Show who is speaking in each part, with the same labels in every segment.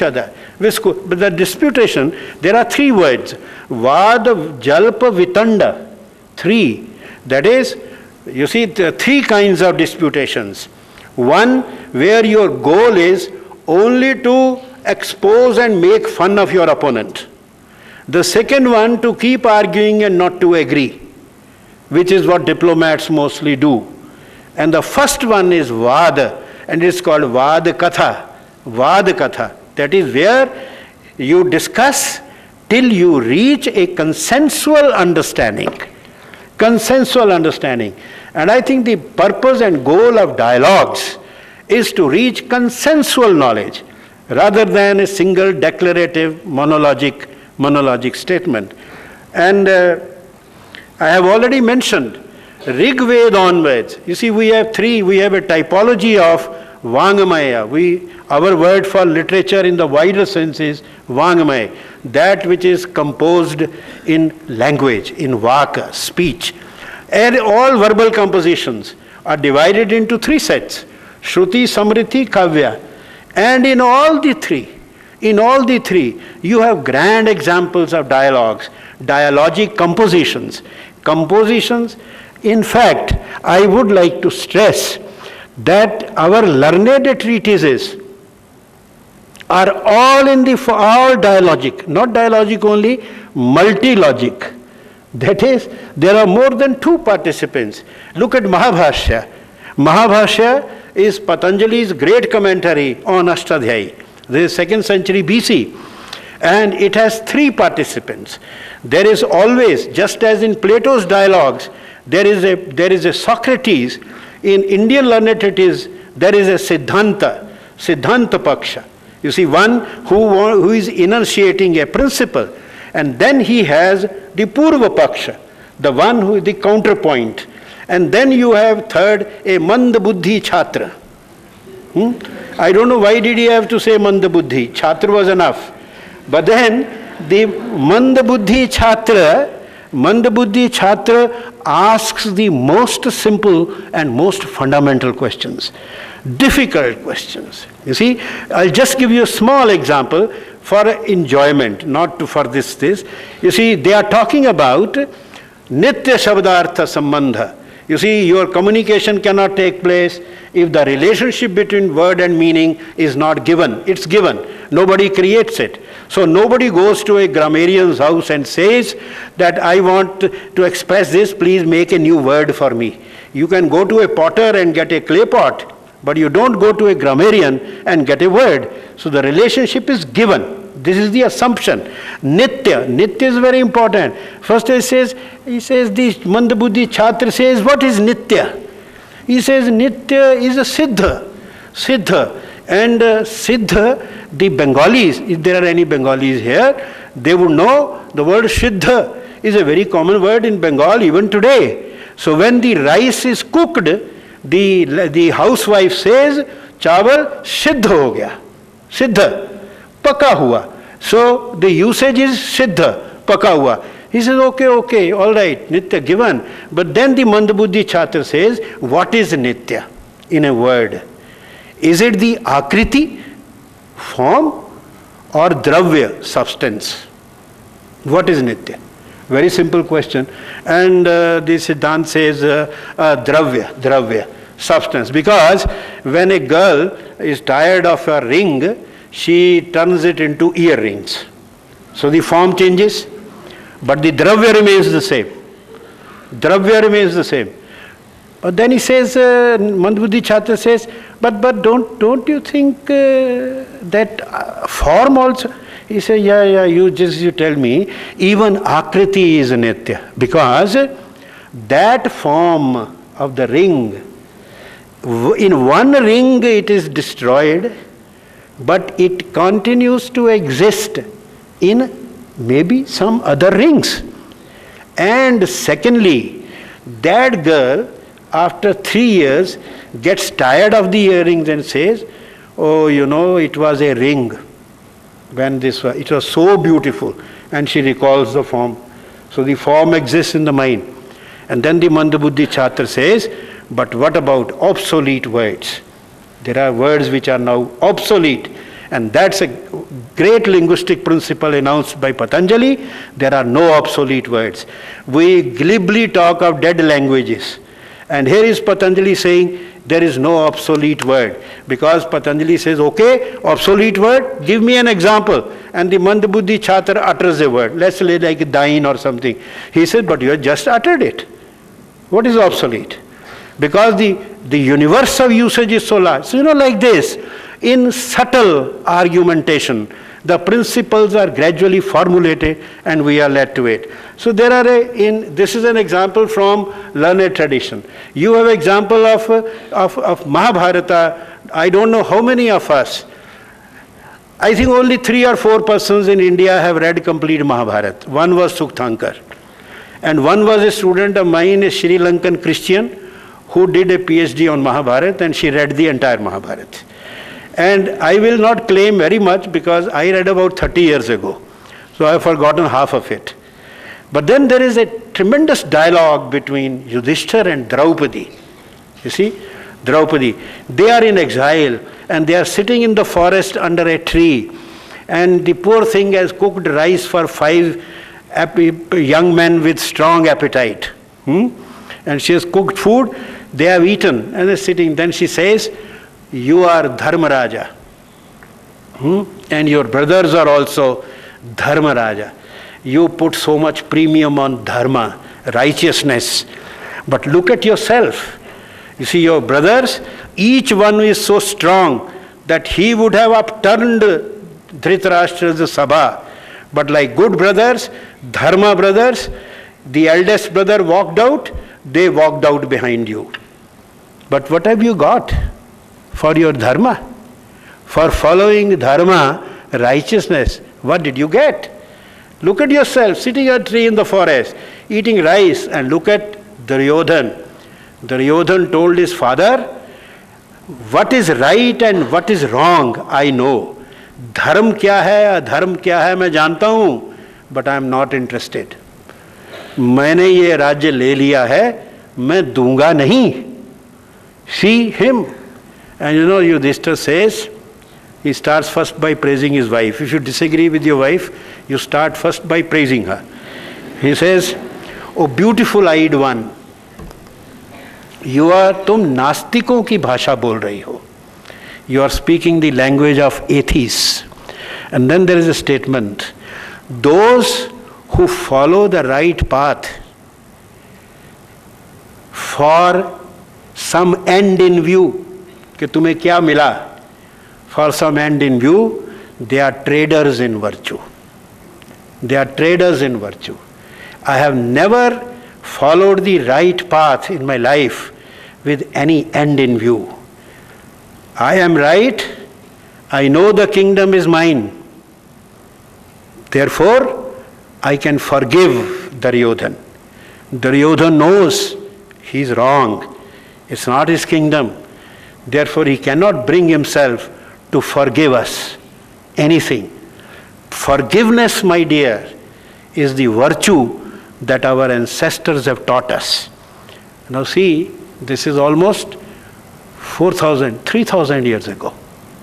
Speaker 1: other. But the disputation, there are three words. Vada, Jalpa, Vitanda. Three. That is, you see, three kinds of disputations. One, where your goal is only to expose and make fun of your opponent. The second one, to keep arguing and not to agree, which is what diplomats mostly do. And the first one is Vada, and it's called Vada Katha. Vada Katha. That is where you discuss till you reach a consensual understanding. Consensual understanding. And I think the purpose and goal of dialogues is to reach consensual knowledge rather than a single declarative monologic statement. And I have already mentioned Rig Veda onwards. You see, we have a typology of Vangamaya. Our word for literature in the wider sense is Vangamaya, that which is composed in language, in vaka, speech. And all verbal compositions are divided into three sets: Shruti, Samriti, Kavya. And in all the three, you have grand examples of dialogues, dialogic compositions. In fact, I would like to stress that our learned treatises are all all dialogic, not dialogic only, multilogic. That is, there are more than two participants. Look at Mahabhashya. Mahabhashya is Patanjali's great commentary on Ashtadhyayi. This is 2nd century BC. And it has three participants. There is always, just as in Plato's dialogues, there is a Socrates. In Indian learned treatise, there is a Siddhanta Paksha. You see, one who is enunciating a principle, and then he has the Purva Paksha, the one who is the counterpoint. And then you have third, a Mandabuddhi Chhatra. I don't know why did he have to say Mandabuddhi. Chhatra was enough. But then the Mandabuddhi Chhatra asks the most simple and most fundamental questions, difficult questions. You see, I'll just give you a small example for enjoyment, not for this. You see, they are talking about Nitya Shabdartha Sambandha. You see, your communication cannot take place if the relationship between word and meaning is not given. It's given. Nobody creates it. So nobody goes to a grammarian's house and says that I want to express this, please make a new word for me. You can go to a potter and get a clay pot, but you don't go to a grammarian and get a word. So the relationship is given. This is the assumption. Nitya is very important. First he says the Mandabuddhi Chhatra says, what is Nitya? He says Nitya is a Siddha. And Siddha, the Bengalis, if there are any Bengalis here, they would know the word Siddha is a very common word in Bengal even today. So when the rice is cooked, the housewife says, Chawal Siddha ho gaya. Siddha, paka hua. So the usage is Siddha, paka hua. He says, okay, all right, Nitya given. But then the Mandabuddhi Chhatra says, what is Nitya in a word? Is it the Akriti, form, or Dravya, substance? What is Nitya? Very simple question. And the Siddhanta says Dravya, substance. Because when a girl is tired of a ring, she turns it into earrings. So the form changes, but the Dravya remains the same. But then he says, Mandabuddhi Chhatra says, but don't you think that form also? He says, yeah, you tell me, even Akriti is Nitya. Because that form of the ring, in one ring it is destroyed, but it continues to exist in maybe some other rings. And secondly, that girl, after 3 years, gets tired of the earrings and says, oh, it was a ring when it was so beautiful, and she recalls the form. So the form exists in the mind. And then the Mandabuddhi Chhatra says, but what about obsolete words? There are words which are now obsolete. And that's a great linguistic principle announced by Patanjali. There are no obsolete words. We glibly talk of dead languages. And here is Patanjali saying, there is no obsolete word. Because Patanjali says, okay, obsolete word, give me an example. And the Mandbuddhi Chhatra utters a word. Let's say like dine or something. He said, but you have just uttered it. What is obsolete? Because the universe of usage is so large. So, like this, in subtle argumentation, the principles are gradually formulated and we are led to it. So there are this is an example from learned tradition. You have example of Mahabharata. I don't know how many of us. I think only 3 or 4 persons in India have read complete Mahabharata. One was Sukthankar. And one was a student of mine, a Sri Lankan Christian, who did a PhD on Mahabharata, and she read the entire Mahabharata. And I will not claim very much because I read about 30 years ago. So I have forgotten half of it. But then there is a tremendous dialogue between Yudhishthir and Draupadi. You see, Draupadi, they are in exile and they are sitting in the forest under a tree. And the poor thing has cooked rice for 5 young men with strong appetite. And she has cooked food, they have eaten and they are sitting. Then she says, you are Dharmaraja. And your brothers are also Dharmaraja. You put so much premium on dharma, righteousness. But look at yourself. You see, your brothers, each one is so strong that he would have upturned Dhritarashtra's Sabha. But like good brothers, Dharma brothers, the eldest brother walked out, they walked out behind you. But what have you got for your dharma? For following dharma, righteousness, what did you get? Look at yourself, sitting at a tree in the forest, eating rice, and look at Duryodhan. Duryodhan told his father, what is right and what is wrong, I know. धर्म क्या है अधर्म क्या है मैं जानता हूँ, but I am not interested. मैंने ये राज्य ले लिया है, मैं दूंगा नहीं. See him. And Yudhishthira says, he starts first by praising his wife. If you disagree with your wife, you start first by praising her. He says, oh beautiful eyed one, तुम नास्तिकों की भाषा बोल रही हो. You are speaking the language of atheists. And then there is a statement, those who follow the right path for some end in view, कि तुम्हें क्या मिला, for some end in view, they are traders in virtue. They are traders in virtue. I have never followed the right path in my life with any end in view. I am right, I know the kingdom is mine. Therefore, I can forgive Duryodhan. Duryodhan knows he is wrong. It's not his kingdom. Therefore, he cannot bring himself to forgive us anything. Forgiveness, my dear, is the virtue that our ancestors have taught us. Now see, this is almost 3,000 years ago.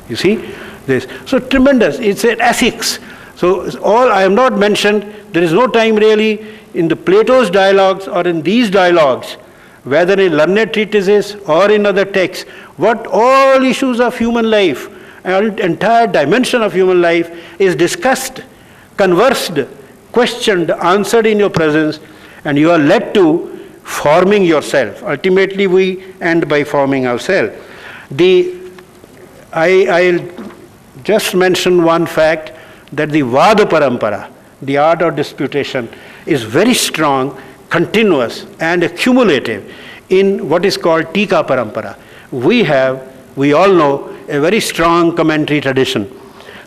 Speaker 1: You see this. So tremendous. It's an ethics. So all I have not mentioned, there is no time really in the Plato's dialogues or in these dialogues, whether in learned treatises or in other texts, what all issues of human life, an entire dimension of human life is discussed, conversed, questioned, answered in your presence, and you are led to forming yourself. Ultimately, we end by forming ourselves. I'll just mention one fact, that the Vada Parampara, the art of disputation, is very strong, continuous, and accumulative in what is called Tika Parampara. We all know, a very strong commentary tradition.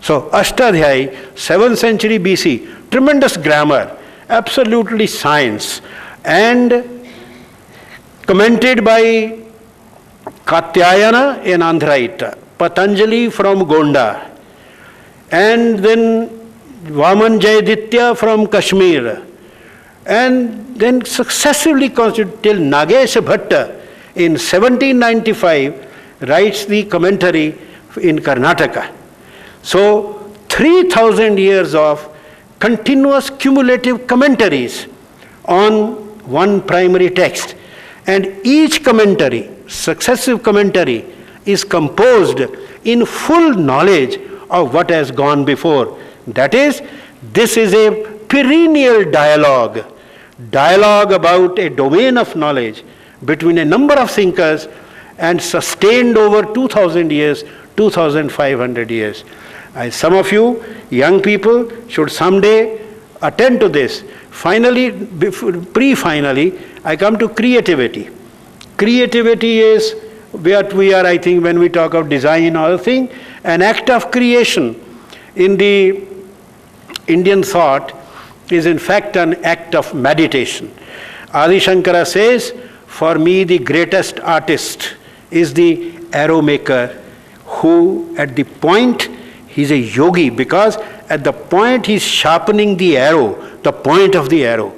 Speaker 1: So, Ashtadhyayi, 7th century BC, tremendous grammar, absolutely science, and commented by Katyayana in Andhraita, Patanjali from Gonda, and then Vaman Jayaditya from Kashmir, and then successively constituted till Nagesha Bhatta in 1795 writes the commentary in Karnataka. So 3,000 years of continuous cumulative commentaries on one primary text, and each commentary, successive commentary, is composed in full knowledge of what has gone before. That is, this is a perennial dialogue about a domain of knowledge between a number of thinkers and sustained over 2,000 years, 2,500 years. Some of you, young people, should someday attend to this. Finally, pre-finally, I come to creativity. Creativity is what we are, I think, when we talk of design or other thing, an act of creation in the Indian thought is in fact an act of meditation. Adi Shankara says, for me the greatest artist is the arrow maker, who at the point, he's a yogi, because at the point he's sharpening the arrow, the point of the arrow.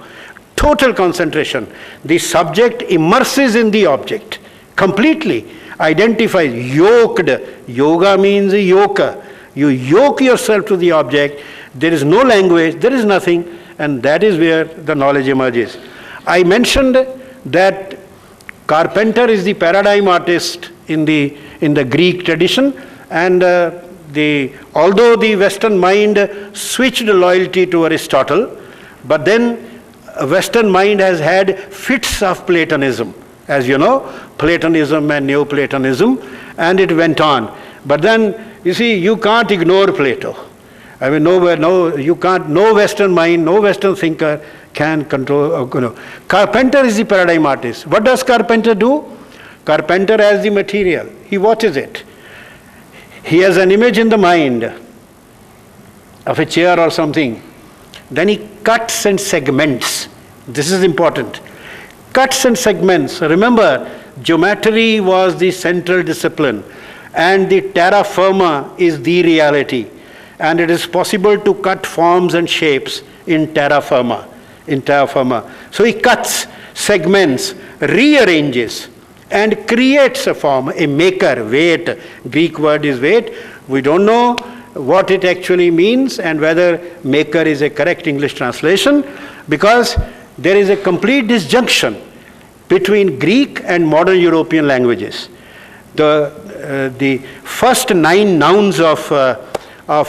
Speaker 1: Total concentration. The subject immerses in the object, completely identifies, yoked. Yoga means yoka. You yoke yourself to the object. There is no language, there is nothing, and that is where the knowledge emerges. I mentioned that Carpenter is the paradigm artist in the Greek tradition, and although the Western mind switched loyalty to Aristotle, but then Western mind has had fits of Platonism, as you know, Platonism and Neoplatonism, and it went on. But then, you see, you can't ignore Plato. I mean, no Western mind, no Western thinker can control. Carpenter is the paradigm artist. What does Carpenter do? Carpenter has the material. He watches it. He has an image in the mind of a chair or something. Then he cuts and segments. This is important. Cuts and segments. Remember, geometry was the central discipline, and the terra firma is the reality. And it is possible to cut forms and shapes in terra firma. So he cuts, segments, rearranges, and creates a form, a maker, weight. Greek word is weight. We don't know what it actually means and whether maker is a correct English translation, because there is a complete disjunction between Greek and modern European languages. The first 9 nouns of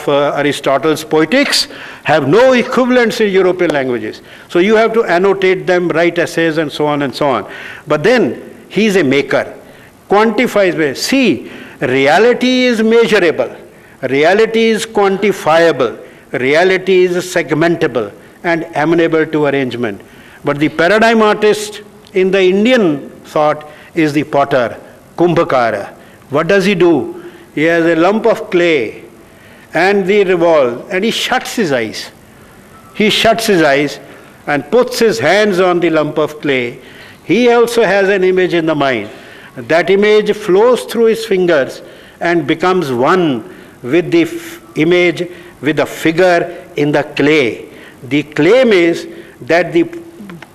Speaker 1: Aristotle's Poetics have no equivalents in European languages. So you have to annotate them, write essays, and so on and so on. But then he is a maker, quantifies. See, reality is measurable, reality is quantifiable, reality is segmentable and amenable to arrangement. But the paradigm artist in the Indian thought is the potter, Kumbhakara. What does he do? He has a lump of clay and the revolve, and he shuts his eyes. He shuts his eyes and puts his hands on the lump of clay. He also has an image in the mind. That image flows through his fingers and becomes one with the image, with the figure in the clay. The claim is that the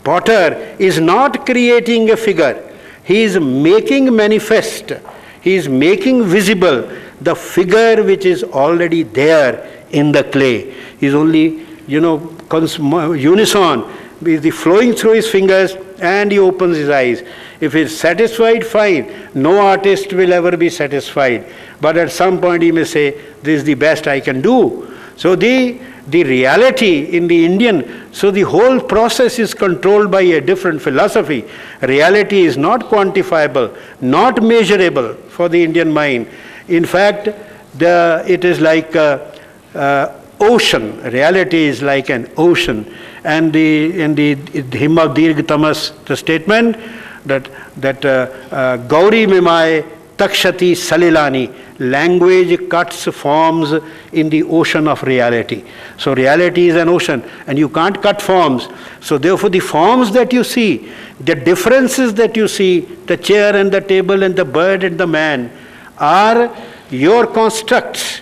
Speaker 1: potter is not creating a figure. He is making manifest, he is making visible the figure which is already there in the clay. He is only, unison with the flowing through his fingers, and he opens his eyes. If he is satisfied, fine. No artist will ever be satisfied. But at some point he may say, this is the best I can do. So the reality in the Indian, so the whole process is controlled by a different philosophy. Reality is not quantifiable, not measurable for the Indian mind. In fact, it is like ocean. Reality is like an ocean. And in the hymn of Dirgh Tamas, the statement that Gauri Mimai Takshati Salilani, language cuts forms in the ocean of reality. So reality is an ocean, and you can't cut forms. So therefore the forms that you see, the differences that you see, the chair and the table and the bird and the man, are your constructs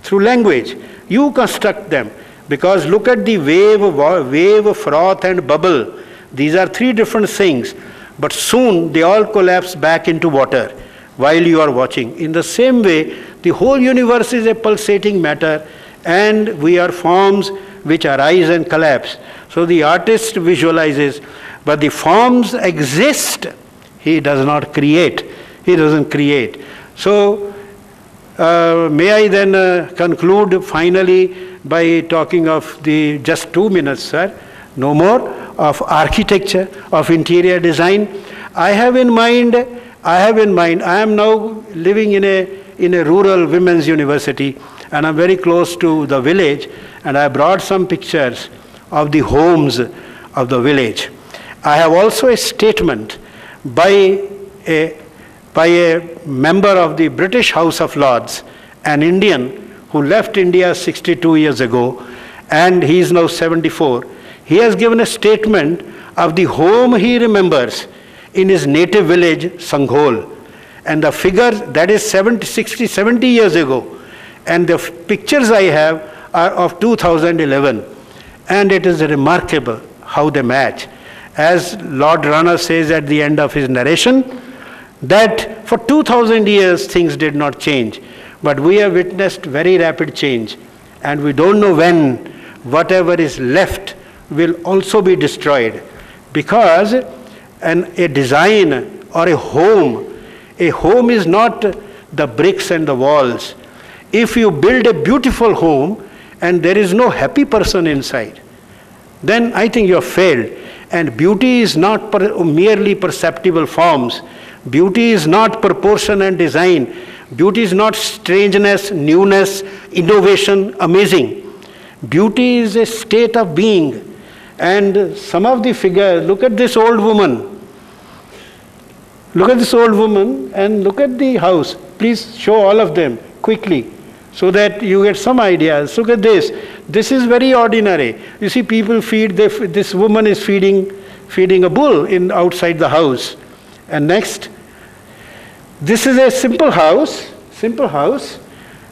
Speaker 1: through language. You construct them. Because look at the wave, froth and bubble. These are 3 different things. But soon they all collapse back into water while you are watching. In the same way, The whole universe is a pulsating matter, and we are forms which arise and collapse. So the artist visualizes, but the forms exist. He does not create. He doesn't create. So may I then conclude finally by talking of the, just 2 minutes, sir, no more, of architecture, of interior design. I am now living in a rural women's university, and I'm very close to the village, and I brought some pictures of the homes of the village. I have also a statement by a member of the British House of Lords, an Indian who left India 62 years ago, and he is now 74. He has given a statement of the home he remembers in his native village, Sanghol. And the figure, that is 70 years ago. And the pictures I have are of 2011. And it is remarkable how they match. As Lord Rana says at the end of his narration, that for 2000 years things did not change. But we have witnessed very rapid change. And we don't know when whatever is left will also be destroyed. Because a design or a home is not the bricks and the walls. If you build a beautiful home and there is no happy person inside, then I think you have failed. And beauty is not merely perceptible forms. Beauty is not proportion and design. Beauty is not strangeness, newness, innovation, amazing. Beauty is a state of being. And some of the figures, look at this old woman. Look at this old woman and look at the house. Please show all of them quickly so that you get some ideas. Look at this. This is very ordinary. You see, people feed, this woman is feeding a bull outside the house. And next, this is a simple house,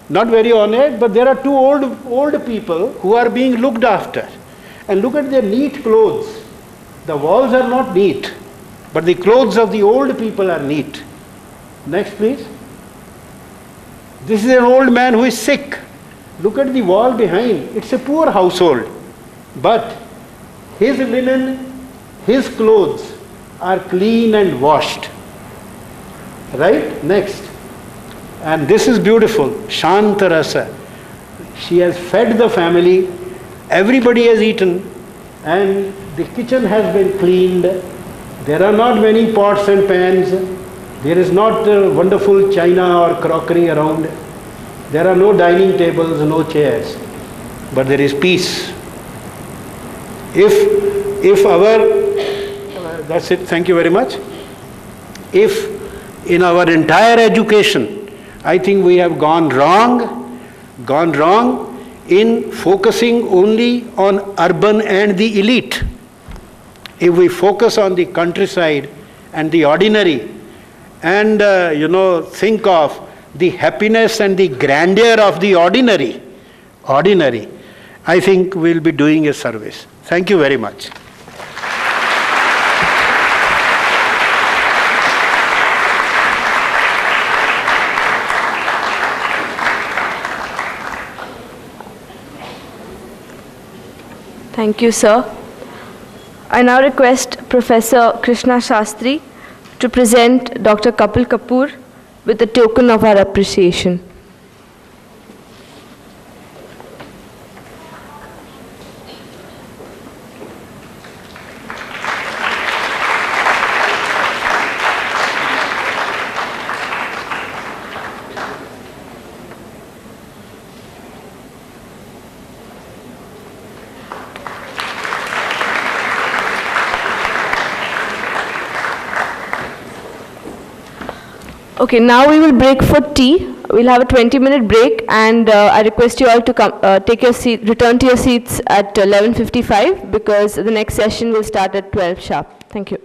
Speaker 1: not very ornate, but there are two old people who are being looked after. And look at their neat clothes. The walls are not neat, but the clothes of the old people are neat. Next, please. This is an old man who is sick. Look at the wall behind. It's a poor household. But his linen, his clothes are clean and washed. Right? Next. And this is beautiful. Shantarasa. She has fed the family. Everybody has eaten. And the kitchen has been cleaned. There are not many pots and pans. There is not wonderful china or crockery around. There are no dining tables, no chairs. But there is peace. If our, that's it, thank you very much. If in our entire education, I think we have gone wrong in focusing only on urban and the elite. If we focus on the countryside and the ordinary, and think of the happiness and the grandeur of the ordinary, I think we'll be doing a service. Thank you very much.
Speaker 2: Thank you, sir. I now request Professor Krishna Shastri to present Dr. Kapil Kapoor with a token of our appreciation. Okay, now we will break for tea. We'll have a 20-minute break, and I request you all to come, return to your seats at 11:55 because the next session will start at 12 sharp. Thank you.